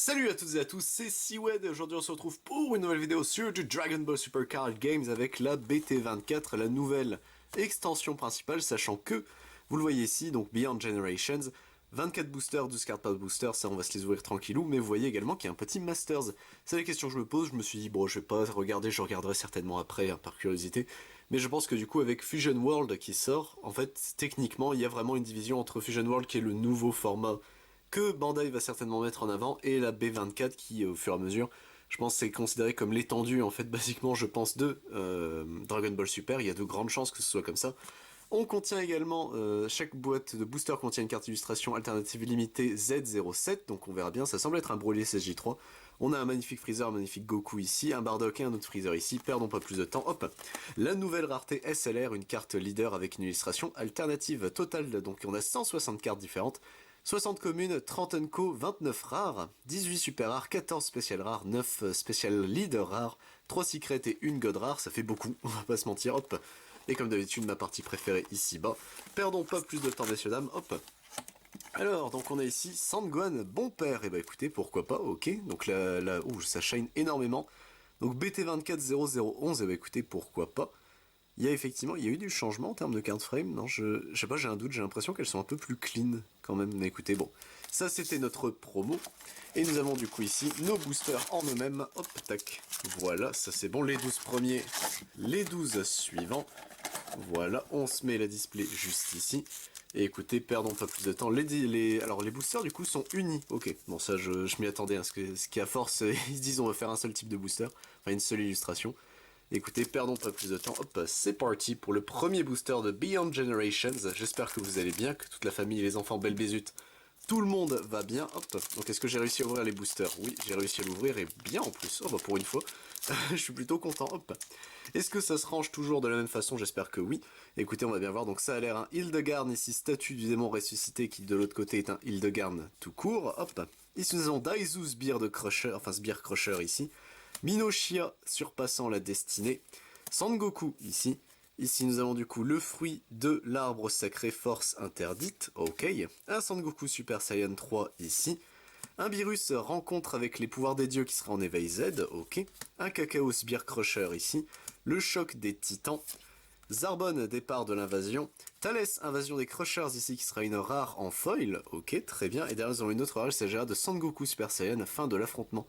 Salut à toutes et à tous, c'est Siwed et aujourd'hui on se retrouve pour une nouvelle vidéo sur du Dragon Ball Super Card Games avec la BT24, la nouvelle extension principale, sachant que, vous le voyez ici, donc Beyond Generations, 24 boosters, 12 cartes par booster, ça on va se les ouvrir tranquillou, mais vous voyez également qu'il y a un petit Masters. C'est la question que je me pose, je me suis dit bon je vais pas regarder, je regarderai certainement après hein, par curiosité, mais je pense que du coup avec Fusion World qui sort, en fait techniquement il y a vraiment une division entre Fusion World qui est le nouveau format que Bandai va certainement mettre en avant, et la B24 qui, au fur et à mesure, je pense c'est considéré comme l'étendue, en fait, basiquement, je pense, de Dragon Ball Super. Il y a de grandes chances que ce soit comme ça. On contient également, chaque boîte de booster contient une carte illustration alternative limitée Z07, donc on verra bien, ça semble être un Broly SSJ3. On a un magnifique Freezer, un magnifique Goku ici, un Bardock et un autre Freezer ici, perdons pas plus de temps, hop. La nouvelle rareté SLR, une carte leader avec une illustration alternative totale, donc on a 160 cartes différentes. 60 communes, 30 unco, 29 rares, 18 super rares, 14 spéciales rares, 9 spécial leader rares, 3 secrets et 1 god rare, ça fait beaucoup, on va pas se mentir, hop. Et comme d'habitude, ma partie préférée ici-bas. Perdons pas plus de temps, messieurs dames, hop. Alors, donc on a ici Sandgohan, bon père, et bah écoutez, pourquoi pas, ok. Donc là, ouh, ça shine énormément. Donc BT240011, et bah écoutez, pourquoi pas. Il y a effectivement, il y a eu du changement en termes de card frame, non, je sais pas, j'ai un doute, j'ai l'impression qu'elles sont un peu plus clean quand même, mais écoutez, bon, ça c'était notre promo, et nous avons du coup ici nos boosters en eux-mêmes, hop, tac, voilà, ça c'est bon, les 12 premiers, les 12 suivants, voilà, on se met la display juste ici, et écoutez, perdons pas plus de temps, alors les boosters du coup sont unis, ok, bon ça je m'y attendais, hein, ce qui à force, ils se disent on va faire un seul type de booster, enfin une seule illustration. Écoutez, perdons pas plus de temps, hop, c'est parti pour le premier booster de Beyond Generations. J'espère que vous allez bien, que toute la famille et les enfants belle bézute, tout le monde va bien, hop. Donc est-ce que j'ai réussi à ouvrir les boosters? Oui, j'ai réussi à l'ouvrir et bien en plus, oh bah pour une fois, je suis plutôt content, hop. Est-ce que ça se range toujours de la même façon? J'espère que oui. Écoutez, on va bien voir, donc ça a l'air un Hildegarn ici, statue du démon ressuscité qui de l'autre côté est un Hildegarn tout court, hop. Ici nous avons Daizu Sbire de Crusher, enfin Sbire Crusher ici. Minoshia surpassant la destinée, Sangoku ici. Ici nous avons du coup le fruit de l'arbre sacré force interdite, ok. Un Sangoku Super Saiyan 3 ici. Un Beerus rencontre avec les pouvoirs des dieux qui sera en éveil Z, ok. Un Cacao Sbire Crusher ici. Le choc des titans. Zarbon départ de l'invasion. Thalès invasion des Crushers ici qui sera une rare en foil, ok très bien. Et derrière nous avons une autre rare, il s'agira de Sangoku Super Saiyan, fin de l'affrontement.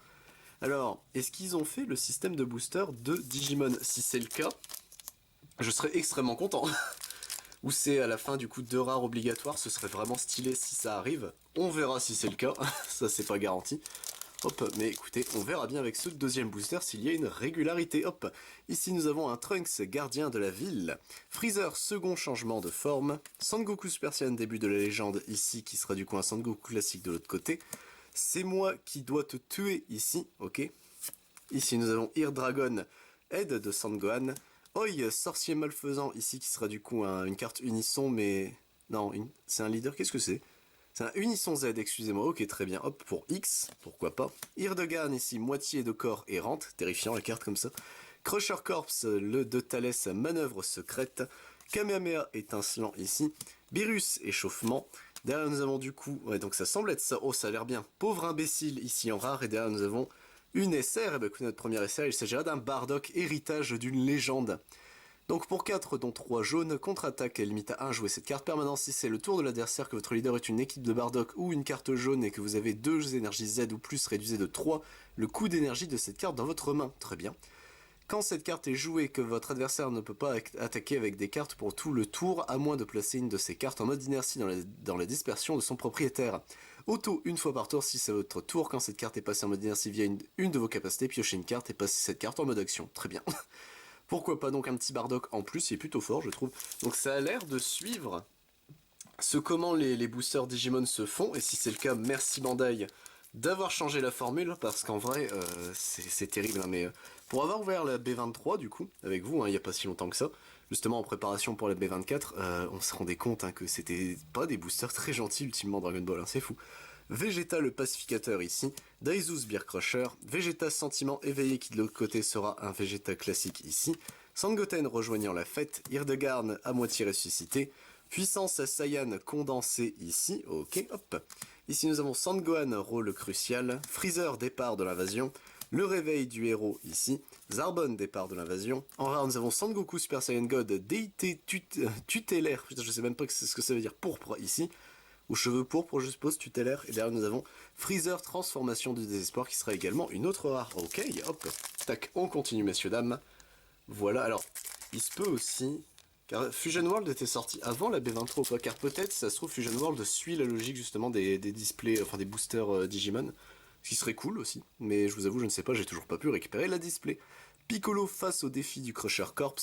Alors, est-ce qu'ils ont fait le système de booster de Digimon? Si c'est le cas, je serais extrêmement content. Ou c'est à la fin du coup 2 rares obligatoires, ce serait vraiment stylé si ça arrive. On verra si c'est le cas, ça c'est pas garanti. Hop, mais écoutez, on verra bien avec ce deuxième booster s'il y a une régularité. Hop, ici nous avons un Trunks gardien de la ville, Freezer second changement de forme, Sangoku Super Saiyan début de la légende ici qui sera du coup un Sangoku classique de l'autre côté. C'est moi qui dois te tuer ici, ok. Ici nous avons Dragon, aide de Sandgohan. Oi, sorcier malfaisant ici qui sera du coup une carte unisson, mais... Non, c'est un leader, qu'est-ce que c'est? C'est un unisson Z, excusez-moi, ok très bien, hop, pour X, pourquoi pas. Hildegarn ici, moitié de corps errante, terrifiant la carte comme ça. Crusher Corps, le de Thalès, manœuvre secrète. Kamehameha étincelant ici. Beerus, échauffement. Derrière nous avons du coup, ouais donc ça semble être ça, oh ça a l'air bien, pauvre imbécile ici en rare, et derrière nous avons une SR, et bien écoutez notre première SR, il s'agira d'un Bardock, héritage d'une légende. Donc pour 4 dont 3 jaunes, contre-attaque limite à 1, jouez cette carte permanente si c'est le tour de l'adversaire que votre leader est une équipe de Bardock ou une carte jaune et que vous avez 2 énergies Z ou plus, réduisez de 3 le coût d'énergie de cette carte dans votre main, très bien. Quand cette carte est jouée et que votre adversaire ne peut pas attaquer avec des cartes pour tout le tour, à moins de placer une de ces cartes en mode inertie dans la dispersion de son propriétaire. Auto, une fois par tour, si c'est votre tour, quand cette carte est passée en mode inertie via une de vos capacités, piochez une carte et passez cette carte en mode action. Très bien. Pourquoi pas donc un petit Bardock en plus, il est plutôt fort je trouve. Donc ça a l'air de suivre comment les boosters Digimon se font, et si c'est le cas, merci Bandai d'avoir changé la formule, parce qu'en vrai, c'est terrible, hein, mais pour avoir ouvert la B23, du coup, avec vous, il n'y a pas si longtemps que ça, justement en préparation pour la B24, on se rendait compte que c'était pas des boosters très gentils, ultimement, Dragon Ball, c'est fou. Vegeta le pacificateur ici, Daizu Sbire Crusher, Vegeta Sentiment éveillé qui de l'autre côté sera un Vegeta classique ici, Sangoten rejoignant la fête, Hildegarn à moitié ressuscité, Puissance Saiyan condensée ici, ok, hop. Ici nous avons Sangohan, rôle crucial, Freezer, départ de l'invasion, le réveil du héros ici, Zarbon, départ de l'invasion. En rare nous avons Sangoku, Super Saiyan God, déité tutélaire, putain, je sais même pas ce que ça veut dire, pourpre ici, ou cheveux pourpres je suppose, tutélaire, et derrière nous avons Freezer, transformation du désespoir, qui sera également une autre rare. Ok, hop, tac, on continue messieurs dames. Voilà, alors, il se peut aussi... Car Fusion World était sorti avant la B23 ou pas, car peut-être, ça se trouve, Fusion World suit la logique justement des displays, enfin des boosters Digimon, ce qui serait cool aussi, mais je vous avoue, je ne sais pas, j'ai toujours pas pu récupérer la display. Piccolo face au défi du Crusher Corps,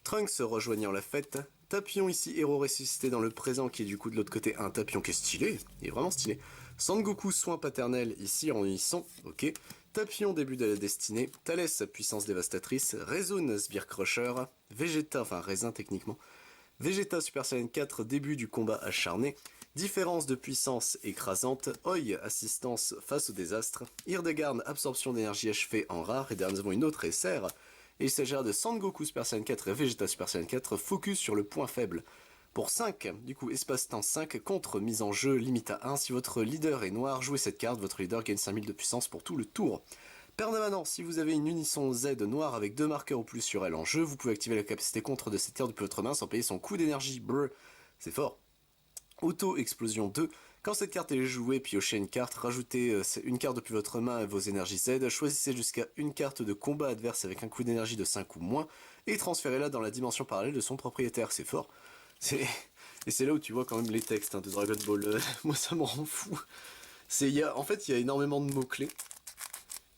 Trunks rejoignant la fête, Tapion ici, héros ressuscité dans le présent, qui est du coup de l'autre côté un Tapion qui est stylé, il est vraiment stylé. Sangoku, soin paternel, ici en unisson, ok. Tapion, début de la destinée, Thalès, puissance dévastatrice, Rezun, Sbire Crusher, Vegeta, enfin raisin techniquement, Vegeta Super Saiyan 4, début du combat acharné, différence de puissance écrasante, Oi, assistance face au désastre, Hildegard, absorption d'énergie achevée en rare, et derrière nous avons une autre SR, et il s'agira de Sangoku Super Saiyan 4 et Vegeta Super Saiyan 4, focus sur le point faible. Pour 5, du coup, espace-temps 5, contre mise en jeu, limite à 1. Si votre leader est noir, jouez cette carte, votre leader gagne 5000 de puissance pour tout le tour. Permanent, si vous avez une unisson Z noire avec 2 marqueurs ou plus sur elle en jeu, vous pouvez activer la capacité contre de cette carte depuis votre main sans payer son coût d'énergie. Brr, c'est fort. Auto-explosion 2, quand cette carte est jouée, piochez une carte, rajoutez une carte depuis votre main à vos énergies Z, choisissez jusqu'à une carte de combat adverse avec un coût d'énergie de 5 ou moins, et transférez-la dans la dimension parallèle de son propriétaire, c'est fort. Et c'est là où tu vois quand même les textes de Dragon Ball, moi ça me rend fou. En fait il y a énormément de mots-clés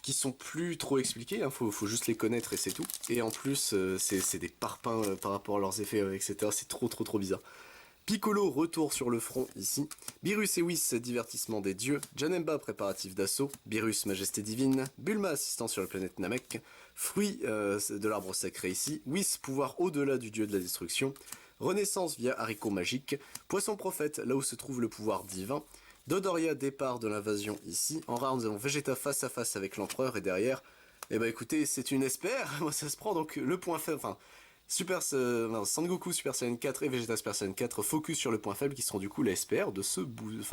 qui sont plus trop expliqués, faut juste les connaître et c'est tout. Et en plus c'est des parpaings par rapport à leurs effets, etc. C'est trop bizarre. Piccolo, retour sur le front ici. Beerus et Whis, divertissement des dieux. Janemba, préparatif d'assaut. Beerus, majesté divine. Bulma, assistant sur la planète Namek. Fruit de l'arbre sacré ici. Whis, pouvoir au-delà du dieu de la destruction. Renaissance via haricot magique, Poisson prophète, là où se trouve le pouvoir divin, Dodoria, départ de l'invasion ici, en rare nous avons Vegeta face à face avec l'empereur et derrière, eh ben écoutez, c'est une espère, moi ça se prend donc le point faible, enfin, Sangoku Super Saiyan 4 et Vegeta Super Saiyan 4 focus sur le point faible qui seront du coup la SPR de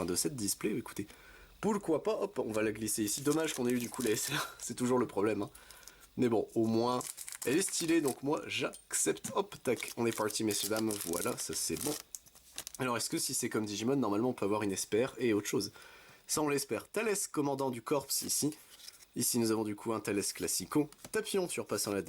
de cette display, écoutez, pourquoi pas, hop, on va la glisser ici, dommage qu'on ait eu du coup la SR, c'est toujours le problème, hein. Mais bon, au moins, elle est stylée, donc moi, j'accepte. Hop, tac, on est parti, messieurs, dames, voilà, ça c'est bon. Alors, est-ce que si c'est comme Digimon, normalement on peut avoir une espère et autre chose? Ça, on l'espère. Thalès, commandant du corps, ici. Ici, nous avons du coup un Thalès classico. Tapion, surpassant la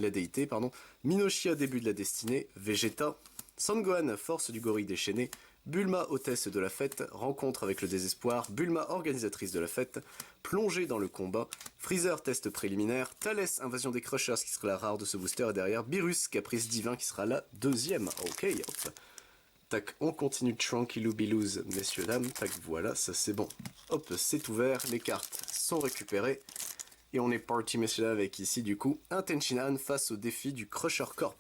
déité, pardon. Minoshia, début de la destinée. Vegeta. Sangohan, force du gorille déchaîné. Bulma, hôtesse de la fête, rencontre avec le désespoir, Bulma, organisatrice de la fête, plongée dans le combat, Freezer, test préliminaire, Thalès, invasion des Crushers qui sera la rare de ce booster, et derrière Beerus, caprice divin qui sera la deuxième. Ok, hop. Tac, on continue tranquillou bilouz, messieurs, dames. Tac, voilà, ça c'est bon. Hop, c'est ouvert, les cartes sont récupérées. Et on est parti, messieurs, avec ici, du coup, un Tenshinhan face au défi du Crusher Corps.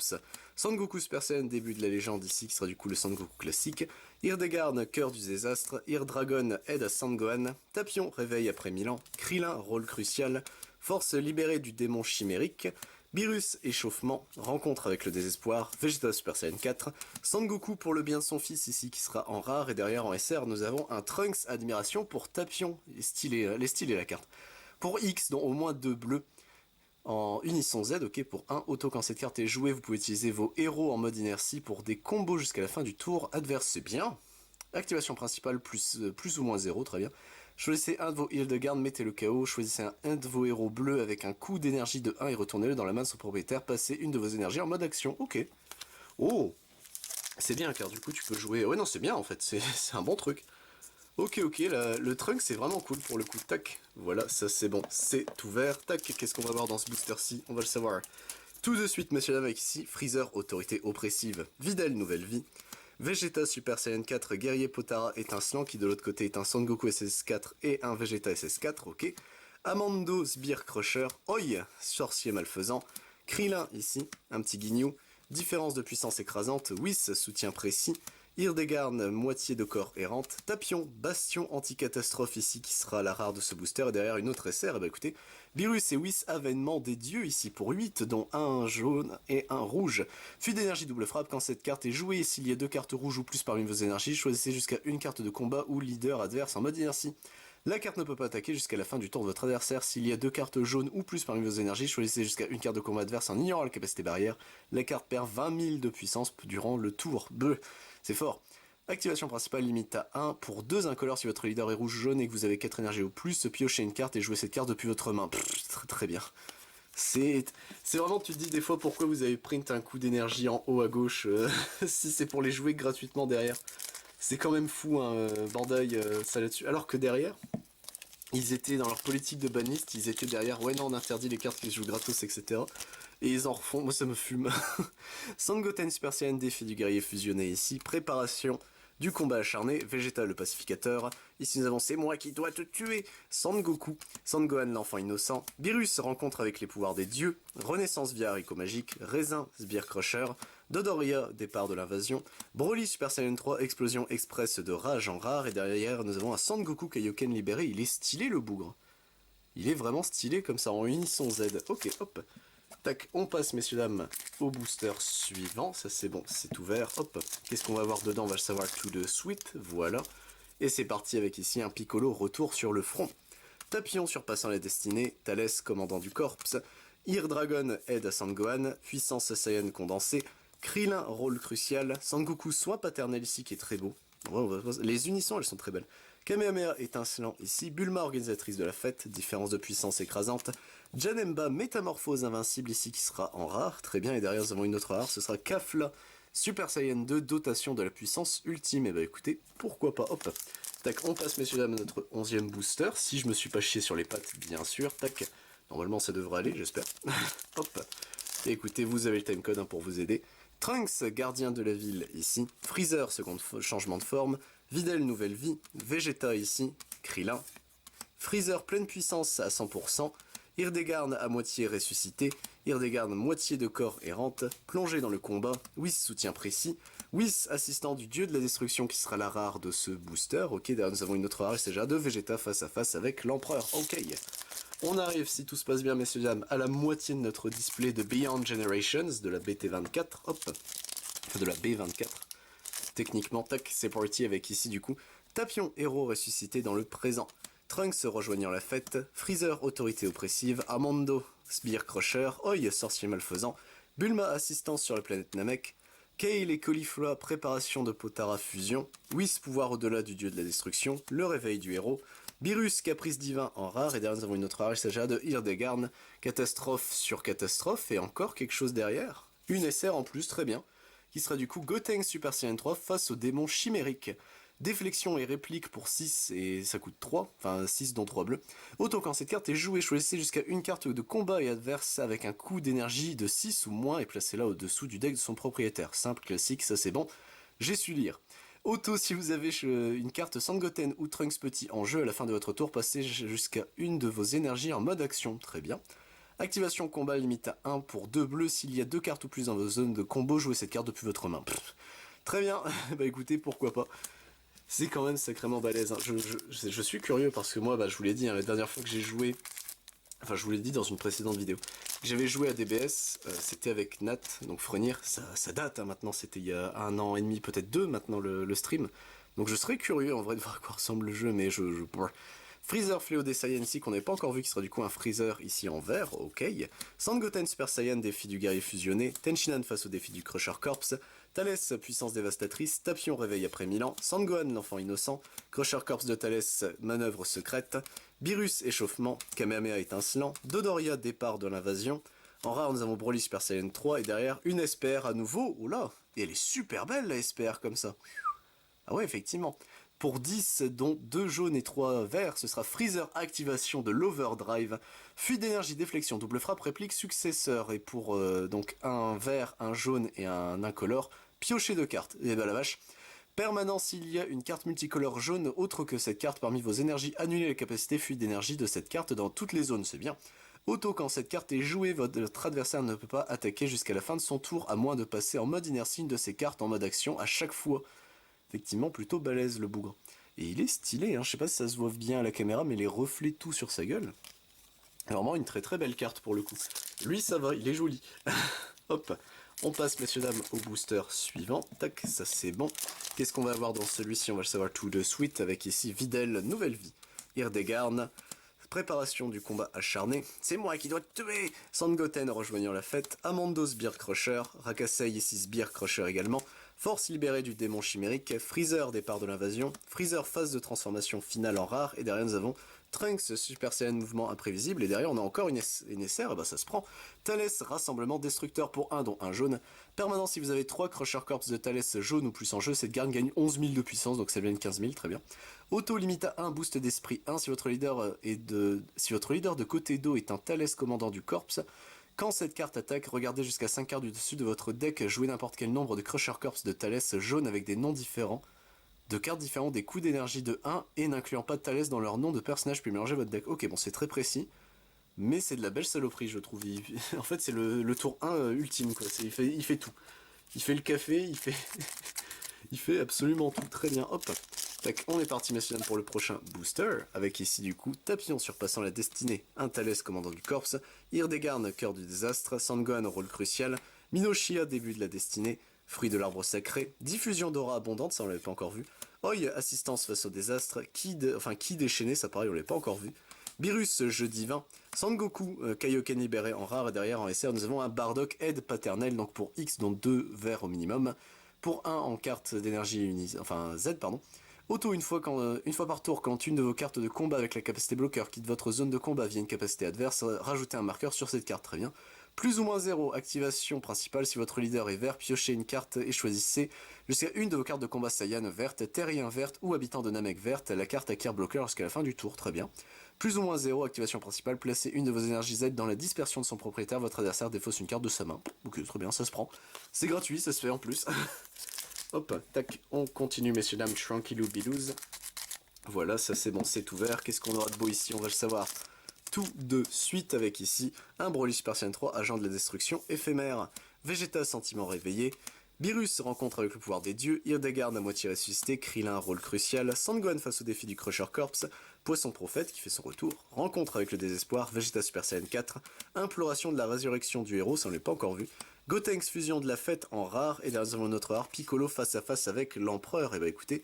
Sangoku Super Saiyan, début de la légende ici, qui sera du coup le Sangoku classique. Hildegard, cœur du désastre. Dragon, aide à Sangohan. Tapion, réveil après 1000 ans. Krillin, rôle crucial. Force libérée du démon chimérique. Beerus, échauffement. Rencontre avec le désespoir. Vegeta Super Saiyan 4. Sangoku pour le bien de son fils ici, qui sera en rare. Et derrière, en SR, nous avons un Trunks, admiration pour Tapion. Elle est stylée la carte. Pour X, dont au moins 2 bleus, en unisson Z, ok, pour 1 auto quand cette carte est jouée, vous pouvez utiliser vos héros en mode inertie pour des combos jusqu'à la fin du tour adverse, c'est bien. Activation principale, plus ou moins 0, très bien. Choisissez un de vos Hildegard, mettez le KO, choisissez un de vos héros bleus avec un coût d'énergie de 1 et retournez-le dans la main de son propriétaire, passez une de vos énergies en mode action, ok. Oh, c'est bien car du coup tu peux jouer, ouais non c'est bien en fait, c'est un bon truc. Ok, le Trunk c'est vraiment cool pour le coup, tac, voilà, ça c'est bon, c'est ouvert, tac, qu'est-ce qu'on va voir dans ce booster-ci, on va le savoir. Tout de suite, messieurs dames, avec ici, Freezer, autorité oppressive, Videl, nouvelle vie, Vegeta Super Saiyan 4, guerrier Potara étincelant, qui de l'autre côté est un Son Goku SS4 et un Vegeta SS4, ok, Amando, Sbire Crusher, Oi, sorcier malfaisant, Krillin ici, un petit guignou, différence de puissance écrasante, Whis, soutien précis, Hildegard, moitié de corps errante. Tapion, bastion anti-catastrophe ici, qui sera la rare de ce booster. Et derrière une autre SR, et bah écoutez, Virus et Whis, avènement des dieux ici pour 8, dont un jaune et un rouge. Fuite d'énergie double frappe, quand cette carte est jouée, et s'il y a 2 cartes rouges ou plus parmi vos énergies, choisissez jusqu'à une carte de combat ou leader adverse en mode inertie. La carte ne peut pas attaquer jusqu'à la fin du tour de votre adversaire. S'il y a 2 cartes jaunes ou plus parmi vos énergies, choisissez jusqu'à une carte de combat adverse en ignorant la capacité barrière. La carte perd 20 000 de puissance durant le tour. Bleu, c'est fort. Activation principale limite à 1 pour 2 incolores si votre leader est rouge jaune et que vous avez 4 énergies ou plus, piochez une carte et jouez cette carte depuis votre main. Très bien. C'est vraiment, tu te dis des fois pourquoi vous avez print un coup d'énergie en haut à gauche si c'est pour les jouer gratuitement derrière. C'est quand même fou, hein, Bandai, ça là-dessus. Alors que derrière, ils étaient dans leur politique de banlist, ils étaient derrière, ouais non on interdit les cartes qui se jouent gratos, etc. Et ils en refont, moi ça me fume. Sangoten Super Saiyan, défi du guerrier fusionné ici, préparation du combat acharné, Vegeta le pacificateur, ici nous avons c'est moi qui dois te tuer, Sangoku, Sangohan l'enfant innocent, Beerus rencontre avec les pouvoirs des dieux, Renaissance via haricot magique, Raisin Sbire Crusher, Dodoria départ de l'invasion, Broly Super Saiyan 3 explosion express de rage en rare, et derrière nous avons un Sangoku Kaioken libéré, il est stylé le bougre. Il est vraiment stylé comme ça en unisson Z. Ok, hop. Tac, on passe, messieurs, dames, au booster suivant. Ça, c'est bon, c'est ouvert. Hop, qu'est-ce qu'on va avoir dedans? On va le savoir tout de suite. Voilà. Et c'est parti avec ici un Piccolo retour sur le front. Tapion surpassant la destinée. Thalès, commandant du corps. Ear Dragon aide à Sangohan. Puissance Saiyan condensée. Krillin, rôle crucial. Sangoku, soin paternel ici, qui est très beau. Les unissons, elles sont très belles. Kamehameha étincelant ici, Bulma organisatrice de la fête, différence de puissance écrasante, Janemba métamorphose invincible ici qui sera en rare, très bien, et derrière nous avons une autre rare, ce sera Kafla Super Saiyan 2, dotation de la puissance ultime, et bah écoutez, pourquoi pas, hop, tac, on passe messieurs dames à notre 11e booster, si je me suis pas chié sur les pattes, bien sûr, tac, normalement ça devrait aller, j'espère, hop, et écoutez, vous avez le timecode hein, pour vous aider. Trunks, gardien de la ville ici, Freezer, second changement de forme, Videl, nouvelle vie, Vegeta ici, Krillin, Freezer, pleine puissance à 100%, Hildegard à moitié ressuscité, Hildegard moitié de corps errante, plongé dans le combat, Whis soutien précis, Whis assistant du dieu de la destruction qui sera la rare de ce booster, ok, derrière nous avons une autre rare, c'est déjà de Vegeta face à face avec l'empereur, ok. On arrive, si tout se passe bien, messieurs dames, à la moitié de notre display de Beyond Generations, de la BT24, hop, enfin de la B24. Techniquement, tac, c'est parti avec ici du coup, Tapion, héros ressuscité dans le présent, Trunks rejoignant la fête, Freezer, autorité oppressive, Amando, Sbire Crusher, Oi, sorcier malfaisant, Bulma, assistance sur la planète Namek, Kale et Caulifla, préparation de Potara fusion, Whis, pouvoir au-delà du dieu de la destruction, le réveil du héros, Beerus, caprice divin en rare, et derrière nous avons une autre rare, il s'agira de Hildegard, catastrophe sur catastrophe, et encore quelque chose derrière, une SR en plus, très bien, qui sera du coup Gotenks Super Saiyan 3 face au démon chimérique. Déflexion et réplique pour 6 et ça coûte 3, enfin 6 dont 3 bleus. Autant quand cette carte est jouée, choisissez jusqu'à une carte de combat et adverse avec un coût d'énergie de 6 ou moins et placez-la au-dessous du deck de son propriétaire. Simple, classique, ça c'est bon, j'ai su lire. Auto, si vous avez une carte Sangoten ou Trunks Petit en jeu, à la fin de votre tour, passez jusqu'à une de vos énergies en mode action. Très bien. Activation combat limite à 1 pour 2 bleus. S'il y a 2 cartes ou plus dans vos zones de combo, jouez cette carte depuis votre main. Très bien, bah écoutez, pourquoi pas. C'est quand même sacrément balèze. Hein. Je suis curieux parce que moi, bah, je vous l'ai dit, hein, la dernière fois que j'ai joué, enfin je vous l'ai dit dans une précédente vidéo, j'avais joué à DBS, c'était avec Nat, donc Frenir, ça date hein, maintenant, c'était il y a 1 an et demi, peut-être 2 maintenant le stream. Donc je serais curieux en vrai de voir à quoi ressemble le jeu, mais Freezer Fléau des Saiyans ici qu'on n'avait pas encore vu, qui sera du coup un Freezer ici en vert, ok. Sangoten Super Saiyan, défi du guerrier fusionné, Tenchinan face au défi du Crusher Corps, Thalès, puissance dévastatrice, Tapion réveil après 1000 ans, Sangohan l'enfant innocent, Crusher Corps de Thalès, manœuvre secrète, Beerus échauffement, Kamehameha étincelant, Dodoria départ de l'invasion, en rare nous avons Broly Super Saiyan 3 et derrière une SPR à nouveau, oula, et elle est super belle la SPR comme ça. Ah ouais effectivement. Pour 10, dont 2 jaunes et 3 verts, ce sera Freezer activation de l'Overdrive, fuite d'énergie, déflexion, double frappe, réplique, successeur, et pour donc un vert, un jaune et un incolore, piocher 2 cartes, et bah la vache. Permanence, s'il y a une carte multicolore jaune autre que cette carte parmi vos énergies, annulez la capacité fuite d'énergie de cette carte dans toutes les zones, c'est bien. Auto, quand cette carte est jouée, votre adversaire ne peut pas attaquer jusqu'à la fin de son tour, à moins de passer en mode inertie une de ces cartes en mode action à chaque fois. Effectivement, plutôt balèze le bougre. Et il est stylé, hein. Je sais pas si ça se voit bien à la caméra, mais les reflets tout sur sa gueule. Vraiment une très très belle carte pour le coup. Lui ça va, il est joli. Hop, on passe messieurs dames au booster suivant. Tac, ça c'est bon. Qu'est-ce qu'on va avoir dans celui-ci? On va le savoir tout de suite avec ici Videl, nouvelle vie. Hirdegarn, préparation du combat acharné. C'est moi qui dois te tuer. Sandgoten rejoignant la fête. Amandos Sbire Crusher. Rakasei ici Sbire Crusher également. Force libérée du démon chimérique. Freezer départ de l'invasion. Freezer phase de transformation finale en rare. Et derrière nous avons Trunks Super Saiyan mouvement imprévisible. Et derrière on a encore une SR. Et bah ça se prend. Thalès rassemblement destructeur pour 1 dont un jaune. Permanent si vous avez 3 Crusher Corps de Thalès jaune ou plus en jeu. Cette garde gagne 11 000 de puissance. Donc ça devient 15 000. Très bien. Auto limite à 1, boost d'esprit 1 si votre leader de côté dos est un Thalès commandant du corps. Quand cette carte attaque, regardez jusqu'à 5 cartes du dessus de votre deck, jouez n'importe quel nombre de Crusher Corps de Thalès jaune avec des noms différents, de cartes différentes, des coups d'énergie de 1 et n'incluant pas de Thalès dans leur nom de personnage puis mélanger votre deck. Ok, bon c'est très précis, mais c'est de la belle saloperie je trouve. En fait c'est le tour 1 ultime quoi, il fait tout. Il fait le café, il fait absolument tout, très bien, hop. Tac, on est parti messieurs dames pour le prochain booster, avec ici du coup Tapion surpassant la destinée, un Thalès commandant du corps, Hirdegarn cœur du désastre, Sandgohan rôle crucial, Minoshia début de la destinée, fruit de l'arbre sacré, diffusion d'aura abondante, ça on l'avait pas encore vu, Oi assistance face au désastre, Ki déchaîné, ça pareil on l'avait pas encore vu, Beerus jeu divin, Sangoku Kaioken libéré en rare et derrière en SR nous avons un Bardock aide paternelle donc pour X dont 2 verts au minimum, pour 1 en carte d'énergie Z pardon. Auto une fois par tour, quand une de vos cartes de combat avec la capacité bloqueur quitte votre zone de combat via une capacité adverse, rajoutez un marqueur sur cette carte, très bien. Plus ou moins 0, activation principale, si votre leader est vert, piochez une carte et choisissez jusqu'à une de vos cartes de combat Saiyan verte, Terrien verte ou habitant de Namek verte, la carte acquiert bloqueur jusqu'à la fin du tour, très bien. Plus ou moins 0, activation principale, placez une de vos énergies Z dans la dispersion de son propriétaire, votre adversaire défausse une carte de sa main. Ok, très bien, ça se prend. C'est gratuit, ça se fait en plus. Hop, tac, on continue messieurs dames, tranquillou bilouz. Voilà, ça c'est bon, c'est ouvert. Qu'est-ce qu'on aura de beau ici? On va le savoir tout de suite avec ici un Broly Super Saiyan 3, agent de la destruction éphémère. Vegeta, sentiment réveillé. Beerus, rencontre avec le pouvoir des dieux. Hirdegarn à moitié ressuscité. Krillin, rôle crucial. Sandgohan face au défi du Crusher Corps. Poisson prophète qui fait son retour. Rencontre avec le désespoir. Vegeta Super Saiyan 4. Imploration de la résurrection du héros, ça on l'a pas encore vu. Gotenks fusion de la fête en rare. Et derrière nous avons notre rare Piccolo face à face avec l'empereur. Et bah écoutez,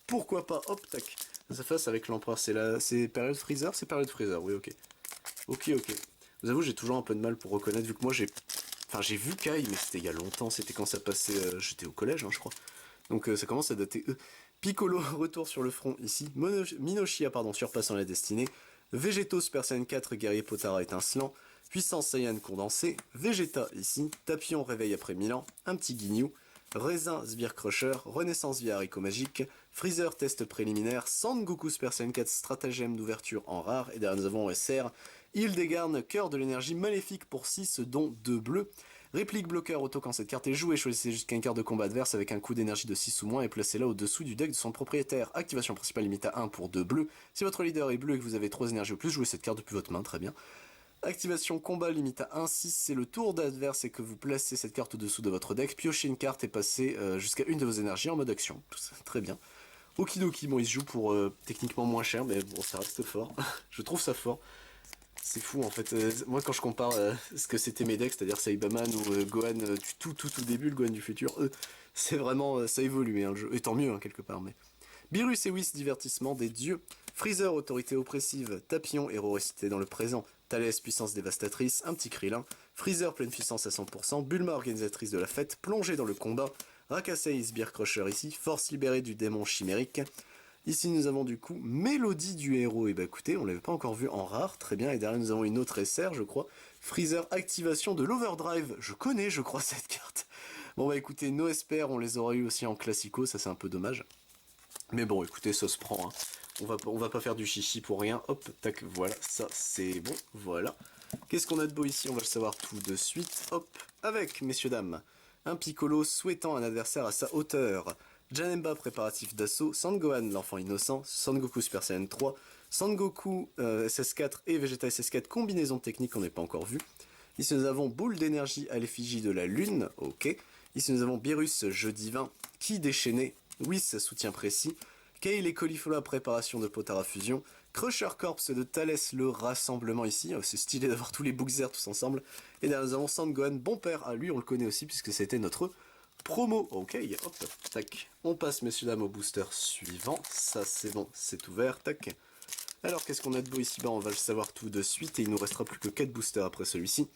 pourquoi pas, hop tac. Face à face avec l'empereur, c'est période Freezer? C'est période Freezer, oui ok. Ok. Vous avouez, j'ai toujours un peu de mal pour reconnaître, vu que moi j'ai vu Kai, mais c'était il y a longtemps, c'était quand ça passait, j'étais au collège, hein, je crois. Donc ça commence à dater. Piccolo, retour sur le front ici. Minoshia, pardon, surpassant la destinée. Végéto, Super Saiyan 4, guerrier Potara étincelant. Puissance Saiyan condensée. Vegeta ici. Tapion, réveil après 1000 ans. Un petit guignou. Raisin, Sbire Crusher. Renaissance via haricot magique. Freezer, test préliminaire. Sangoku, Super Saiyan 4, stratagème d'ouverture en rare. Et derrière nous avons SR. Hildegarn, cœur de l'énergie maléfique pour 6 dont 2 bleus. Réplique bloqueur auto quand cette carte est jouée, choisissez jusqu'à une carte de combat adverse avec un coût d'énergie de 6 ou moins et placez-la au-dessous du deck de son propriétaire. Activation principale limite à 1 pour 2 bleus. Si votre leader est bleu et que vous avez 3 énergies ou plus, jouez cette carte depuis votre main, très bien. Activation combat limite à 1, si c'est le tour d'adverse et que vous placez cette carte au-dessous de votre deck, piochez une carte et passez jusqu'à une de vos énergies en mode action. Très bien. Okidoki, bon il se joue pour techniquement moins cher, mais bon ça reste fort. Je trouve ça fort. C'est fou en fait, moi quand je compare ce que c'était mes decks, c'est-à-dire Saibaman ou Gohan du tout début, le Gohan du futur, c'est vraiment, ça évolue hein, le jeu, et tant mieux hein, quelque part, mais... Beerus et Whis, divertissement des dieux, Freezer, autorité oppressive, Tapion, héros récité dans le présent, Thalès, puissance dévastatrice, un petit Krillin, Freezer, pleine puissance à 100%, Bulma, organisatrice de la fête, plongée dans le combat, Rakasei, Sbire Crusher ici, force libérée du démon chimérique. Ici nous avons du coup Mélodie du héros, et bah écoutez, on l'avait pas encore vu en rare, très bien, et derrière nous avons une autre SR je crois, Freezer activation de l'Overdrive, je connais je crois cette carte. Bon bah écoutez, nos SPR on les aurait eu aussi en classico, ça c'est un peu dommage. Mais bon écoutez, ça se prend, hein. On va pas faire du chichi pour rien, hop, tac, voilà, ça c'est bon, voilà. Qu'est-ce qu'on a de beau ici? On va le savoir tout de suite, hop, avec messieurs dames, un Piccolo souhaitant un adversaire à sa hauteur. Janemba préparatif d'assaut, Sangohan l'enfant innocent, Sangoku Super Saiyan 3, Sangoku SS4 et Vegeta SS4 combinaison technique qu'on n'est pas encore vu. Ici nous avons boule d'énergie à l'effigie de la lune, ok. Ici nous avons Beerus jeu divin, Ki déchaîné, Whis, soutien précis. Kale et Caulifla, préparation de Potara fusion. Crusher Corps de Thalès, le rassemblement ici. C'est stylé d'avoir tous les Bookzers tous ensemble. Et derrière nous avons Sandgohan, bon père. Ah, lui on le connaît aussi puisque c'était notre promo. Ok, hop, tac. On passe messieurs dames au booster suivant. Ça c'est bon, c'est ouvert, tac. Alors qu'est-ce qu'on a de beau ici? On va le savoir tout de suite et il nous restera plus que 4 boosters après celui-ci.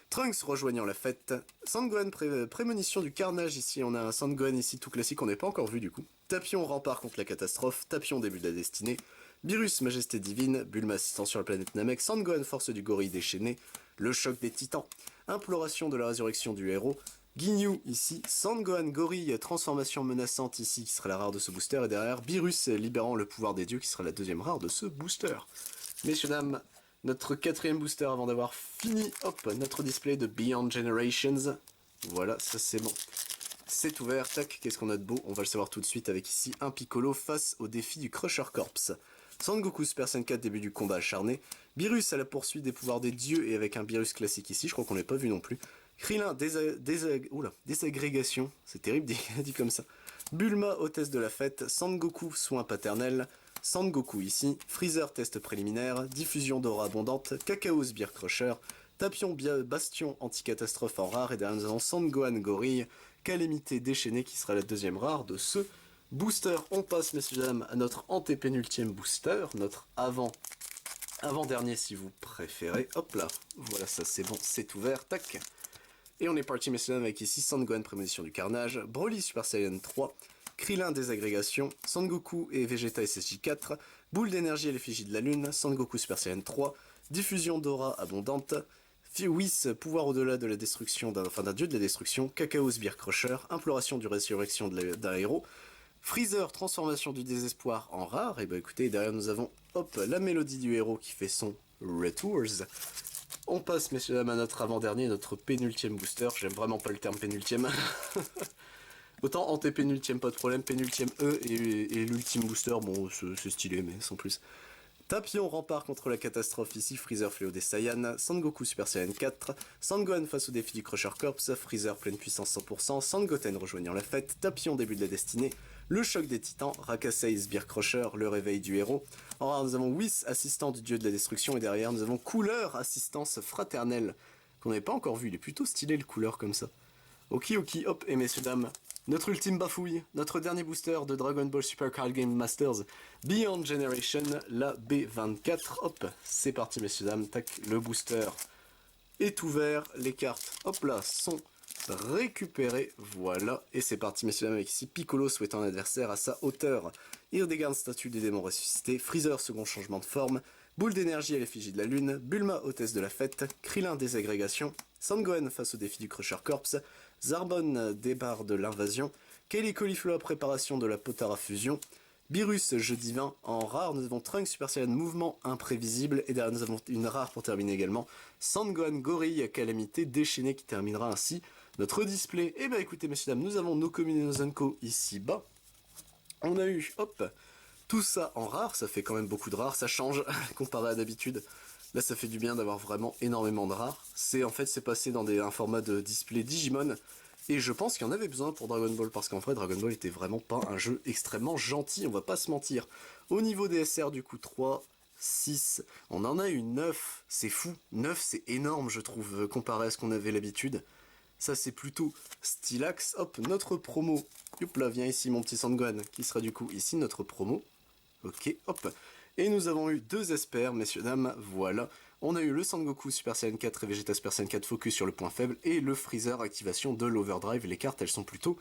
Trunks rejoignant la fête. Sandgohan, prémonition du carnage ici. On a un Sandgohan ici tout classique qu'on n'est pas encore vu du coup. Tapion, rempart contre la catastrophe. Tapion, début de la destinée. Beerus, majesté divine. Bulma, assistance sur la planète Namek. Sandgohan, force du gorille déchaîné. Le choc des titans. Imploration de la résurrection du héros. Ginyu ici. Sandgohan, gorille, transformation menaçante ici qui sera la rare de ce booster. Et derrière Beerus, libérant le pouvoir des dieux qui sera la deuxième rare de ce booster. Messieurs, dames, notre quatrième booster avant d'avoir fini, hop, notre display de Beyond Generations. Voilà, ça c'est bon. C'est ouvert, tac, qu'est-ce qu'on a de beau? On va le savoir tout de suite avec ici un Piccolo face au défi du Crusher Corps. Sangoku Super Saiyan 4, début du combat acharné. Beerus à la poursuite des pouvoirs des dieux et avec un Beerus classique ici, je crois qu'on l'a pas vu non plus. Krillin, désagrégation, c'est terrible dit comme ça. Bulma, hôtesse de la fête. Sangoku, soin paternel. Sangoku ici, Freezer test préliminaire, diffusion d'aura abondante, Cacao Sbire Crusher, Tapion Bastion anti-catastrophe en rare, et derrière nous avons Sandgohan Gorille, Calamité déchaînée qui sera la deuxième rare de ce booster. On passe messieurs et dames à notre antépénultième booster, notre avant-dernier si vous préférez. Hop là, voilà ça c'est bon, c'est ouvert, tac. Et on est parti messieurs et dames avec ici Sandgohan prémonition du carnage, Broly Super Saiyan 3, Krillin désagrégation, Sangoku et Vegeta SSJ4, Boule d'énergie à l'effigie de la lune, Sangoku Super Saiyan 3, Diffusion d'aura abondante, Whis, pouvoir au-delà de la destruction d'un dieu de la destruction, Cacao Sbire Crusher, Imploration du résurrection d'un héros, Freezer, transformation du désespoir en rare, et bah écoutez, derrière nous avons, hop, la mélodie du héros qui fait son Retours. On passe messieurs dames à notre avant-dernier, notre pénultième booster, j'aime vraiment pas le terme pénultième. Autant antépénultième, pas de problème, pénultième E et l'ultime booster, bon, c'est stylé, mais sans plus. Tapion rempart contre la catastrophe ici, Freezer fléau des Saiyans, Sangoku Super Saiyan 4, Sandgohan face au défi du Crusher Corps, Freezer pleine puissance 100%, Sangoten rejoignant la fête, Tapion début de la destinée, le choc des titans, Rakasei Sbire Crusher, le réveil du héros. En rare nous avons Whis, assistant du dieu de la destruction, et derrière nous avons Couleur, assistance fraternelle, qu'on n'avait pas encore vu, il est plutôt stylé le couleur comme ça. Ok, hop, et messieurs dames, notre ultime bafouille, notre dernier booster de Dragon Ball Super Card Game Masters Beyond Generation, la B24. Hop, c'est parti messieurs dames, tac, le booster est ouvert, les cartes, hop là, sont récupérées, voilà, et c'est parti messieurs dames avec ici Piccolo souhaitant un adversaire à sa hauteur, Hildegard statue des démons ressuscités, Freezer second changement de forme, Boule d'énergie à l'effigie de la lune, Bulma hôtesse de la fête, Krillin désagrégation, Sandgohan face au défi du Crusher Corps, Zarbon débarre de l'invasion, Kale Caulifla préparation de la Potara fusion, Beerus jeu divin, en rare nous avons Trunks Super Saiyan mouvement imprévisible, et derrière nous avons une rare pour terminer également, Sandgohan Gorille calamité déchaînée qui terminera ainsi notre display. Et bah écoutez messieurs dames, nous avons nos communes et nos Zenko ici bas, on a eu, hop, tout ça en rare, ça fait quand même beaucoup de rares, ça change comparé à d'habitude. Là ça fait du bien d'avoir vraiment énormément de rares. C'est passé dans un format de display Digimon. Et je pense qu'il y en avait besoin pour Dragon Ball, parce qu'en vrai Dragon Ball était vraiment pas un jeu extrêmement gentil, on va pas se mentir. Au niveau des SR du coup 3, 6, on en a eu 9, c'est fou. 9 c'est énorme je trouve comparé à ce qu'on avait l'habitude. Ça c'est plutôt stylax. Hop, notre promo. Hop là, viens ici mon petit Sandgohan, qui sera du coup ici notre promo. Ok, hop. Et nous avons eu deux espères, messieurs, dames, voilà. On a eu le Sangoku Super Saiyan 4 et Vegeta Super Saiyan 4 focus sur le point faible, et le Freezer activation de l'Overdrive. Les cartes, elles sont plutôt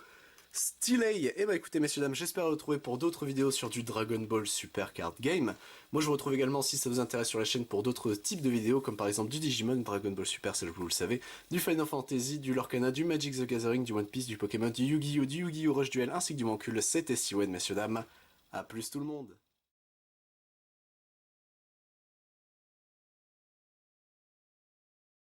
stylées. Et bah écoutez, messieurs, dames, j'espère vous retrouver pour d'autres vidéos sur du Dragon Ball Super Card Game. Moi, je vous retrouve également, si ça vous intéresse, sur la chaîne pour d'autres types de vidéos, comme par exemple du Digimon, Dragon Ball Super, ça vous le savez, du Final Fantasy, du Lorcana, du Magic the Gathering, du One Piece, du Pokémon, du Yu-Gi-Oh!, Rush Duel, ainsi que du Mancul. C'était Siwen, messieurs, dames. A plus tout le monde.